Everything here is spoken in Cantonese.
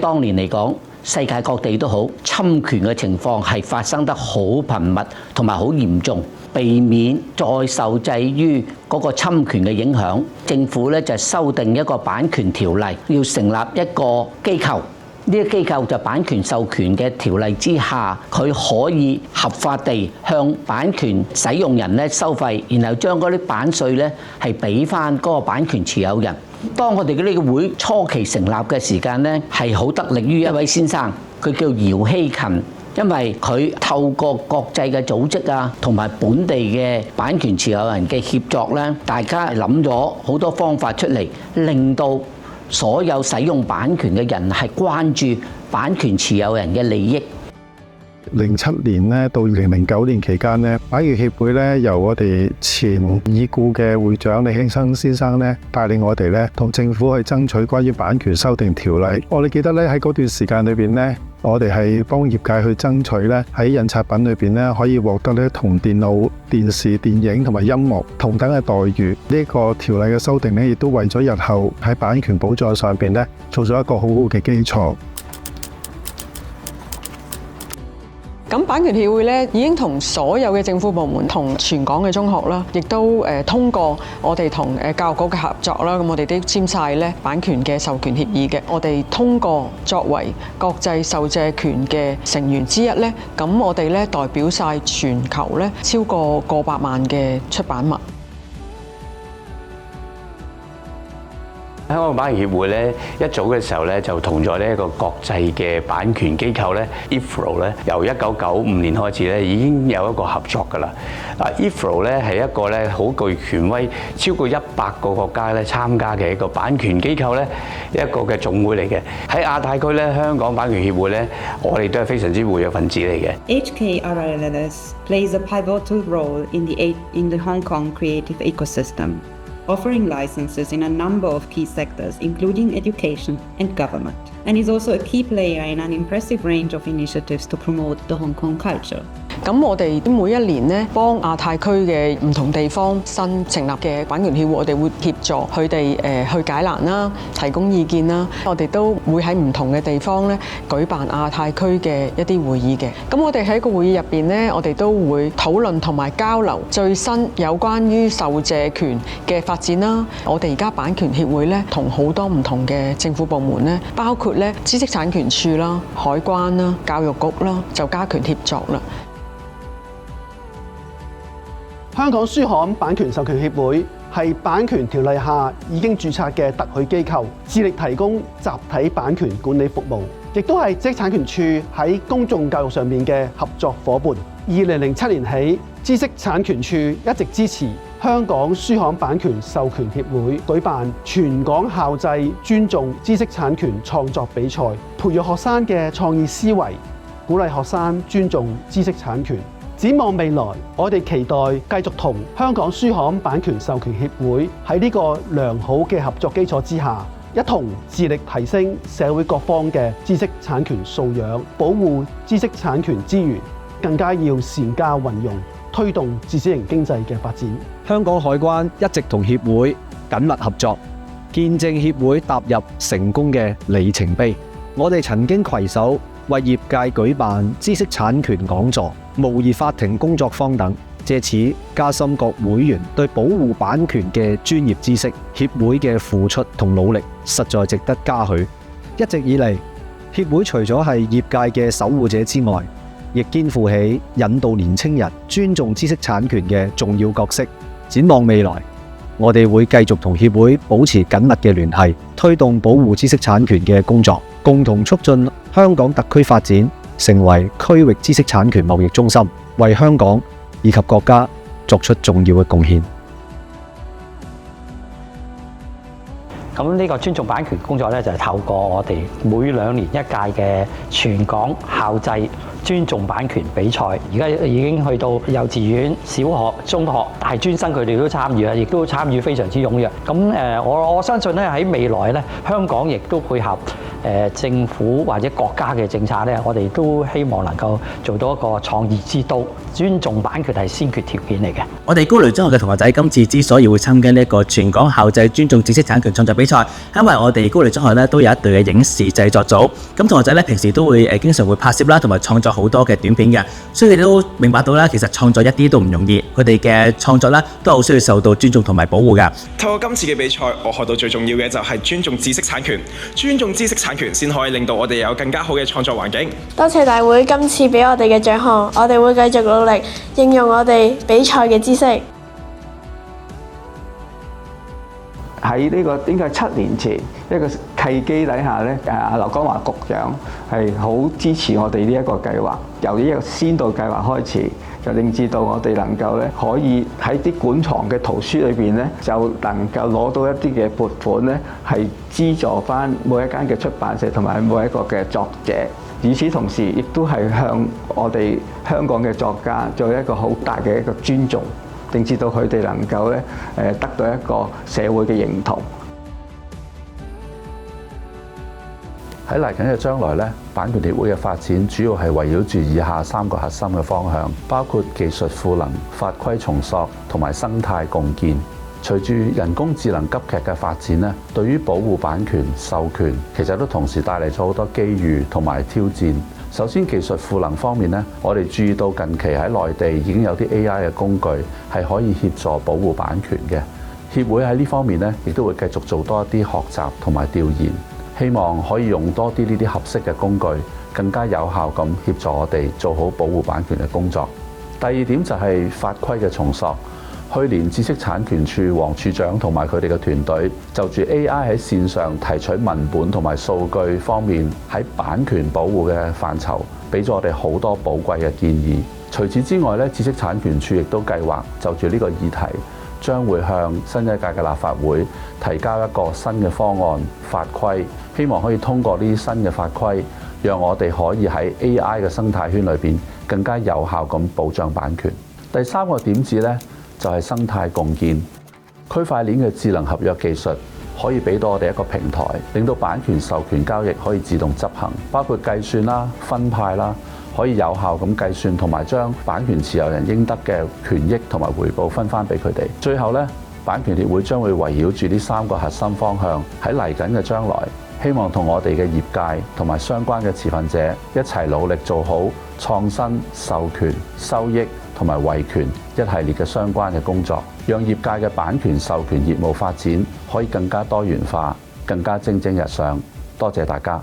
當年嚟講，世界各地都好侵權嘅情況係發生得好頻密同埋好嚴重，避免再受制於嗰個侵權嘅影響，政府咧就修訂一個版權條例，要成立一個機構。呢個機構就版權授權嘅條例之下，佢可以合法地向版權使用人咧收費，然後將嗰啲版稅咧係俾翻嗰個版權持有人。當我哋嘅呢個會初期成立嘅時間咧，係好得力於一位先生，佢叫姚希勤。因為佢透過國際嘅組織啊，同埋本地嘅版權持有人嘅協作咧，大家諗咗好多方法出嚟，令到所有使用版權嘅人係關注版權持有人嘅利益。07年咧到2009年期間咧，版權協會咧由我哋前已故嘅會長李慶生先生咧帶領我哋咧同政府去爭取關於版權修訂條例。我哋記得咧喺嗰段時間裏邊咧，我哋係幫業界去爭取咧喺印刷品裏邊咧可以獲得咧同電腦、電視、電影同埋音樂同等嘅待遇。呢個條例嘅修訂咧，亦都為咗日後喺版權保障上邊咧做咗一個好好嘅基礎。咁版權協會咧已經同所有嘅政府部門、同全港嘅中學啦，亦都通過我哋同教育局嘅合作啦，咁我哋都簽晒咧版權嘅授權協議嘅。我哋通過作為國際授借權嘅成員之一咧，咁我哋咧代表晒全球咧超過過百萬嘅出版物。香港版權協會咧一早嘅時候咧就同咗呢一個國際嘅版權機構咧 IFRO 咧，由1995年開始咧已經有一個合作㗎啦。IFRO 咧係一個咧好具權威，超過100個國家咧參加嘅一個版權機構咧一個嘅總會嚟嘅。喺亞太區咧，香港版權協會咧，我哋都係非常之活躍分子嚟嘅。HKRLS plays a pivotal role in the Hong Kong creative ecosystem, offering licenses in a number of key sectors, including education and government, and is also a key player in an impressive range of initiatives to promote the Hong Kong culture. 咁我哋每一年咧幫亞太區嘅唔同地方新成立嘅版權協會，我哋會協助佢哋去解難啦、提供意見啦。我哋都會喺唔同嘅地方咧舉辦亞太區嘅一啲會議嘅。咁我哋喺個會議入邊咧，我哋都會討論同埋交流最新有關於授借權嘅發展啦。我哋而家版權協會咧同好多唔同嘅政府部門咧，包括咧知識產權處啦、海關啦、教育局啦，就加強協作啦。香港書刊版權授權協會係版權條例下已經註冊嘅特許機構，致力提供集體版權管理服務，亦都係知識產權處喺公眾教育上面嘅合作夥伴。2007年起，知識產權處一直支持香港書刊版權授權協會舉辦全港校際尊重知識產權創作比賽，培育學生嘅創意思維，鼓勵學生尊重知識產權。展望未來，我哋期待繼續同香港書刊版權授權協會喺呢個良好嘅合作基礎之下，一同致力提升社會各方嘅知識產權素養，保護知識產權資源，更加要善加運用，推動知識型經濟嘅發展。香港海關一直同協會緊密合作，見證協會踏入成功嘅里程碑。我哋曾經攜手為業界舉辦知識產權講座、模擬法庭工作坊等，借此加深各會員對保護版權嘅專業知識。協會嘅付出同努力實在值得嘉許。一直以嚟，協會除咗係業界嘅守護者之外，亦肩負起引導年青人尊重知識產權嘅重要角色。展望未來，我哋會繼續同協會保持緊密嘅聯繫，推動保護知識產權嘅工作，共同促進香港特區發展，成為區域知識產權貿易中心，為香港以及國家作出重要嘅貢獻。咁呢個尊重版權工作咧，就係透過我哋每2年一屆嘅全港校際尊重版權比賽，而家已經去到幼稚園、小學、中學、大專生佢哋都參與啊，亦都參與非常之踴躍。咁我相信咧喺未來咧，香港亦都配合政府或者國家嘅政策咧，我哋都希望能夠做到一個創意之都，尊重版權係先決條件嚟嘅。我哋高雷中學嘅同學仔今次之所以會參加呢一個全港校際尊重知識產權創作比賽，因為我哋高雷中學咧都有一隊嘅影視製作組，咁同學仔咧平時都會經常會拍攝啦，同埋創作好多嘅短片嘅，所以佢哋都明白到啦，其實創作一啲都唔容易，佢哋嘅創作咧都好需要受到尊重同埋保護㗎。透過今次嘅比賽，我學到最重要嘅就係尊重知識產權，尊重知識產權先可以令到我哋有更加好嘅創作環境。多謝大會今次俾我哋嘅獎項，我哋會繼續努力應用我哋比賽嘅知識。喺呢個應該係7年前一個契機底下咧，劉江華局長係好支持我哋呢一個計劃，由呢一個先導計劃開始，就令至到我哋能夠咧可以喺啲館藏嘅圖書裏邊咧，就能夠攞到一啲嘅撥款咧，係資助翻每一間嘅出版社同埋每一個嘅作者。與此同時，亦都係向我哋香港嘅作家做一個好大嘅一個尊重。令至到佢哋能夠咧得到一個社會嘅認同。喺嚟緊嘅將來咧，版權協會嘅發展主要係圍繞住以下3個核心嘅方向，包括技術賦能、法規重塑同埋生態共建。隨住人工智能急劇嘅發展咧，對於保護版權、授權，其實都同時帶嚟咗好多機遇同埋挑戰。首先技術賦能方面咧，我哋注意到近期喺內地已經有啲 AI 嘅工具係可以協助保護版權嘅。協會喺呢方面咧，亦都會繼續做多一啲學習同埋調研，希望可以用多啲呢啲合適嘅工具，更加有效咁協助我哋做好保護版權嘅工作。第二點就係法規嘅重塑。去年知識產權處黃處長同埋佢哋嘅團隊就住 AI 喺線上提取文本同埋數據方面喺版權保護嘅範疇，俾咗我哋好多寶貴嘅建議。除此之外咧，知識產權處亦都計劃就住呢個議題，將會向新一屆嘅立法會提交一個新嘅方案法規，希望可以通過呢啲新嘅法規，讓我哋可以喺 AI 嘅生態圈裏邊更加有效咁保障版權。第3個點子咧，就係生態共建，區塊鏈嘅智能合約技術可以俾到我哋一個平台，令到版權授權交易可以自動執行，包括計算啦、分派啦，可以有效咁計算同埋將版權持有人應得嘅權益同埋回報分翻俾佢哋。最後咧，版權協會將會圍繞住呢3個核心方向，喺嚟緊嘅將來，希望同我哋嘅業界同埋相關嘅持份者一齊努力做好創新、授權、收益同埋維權一系列嘅相關嘅工作，讓業界嘅版權授權業務發展可以更加多元化、更加蒸蒸日上。多謝大家。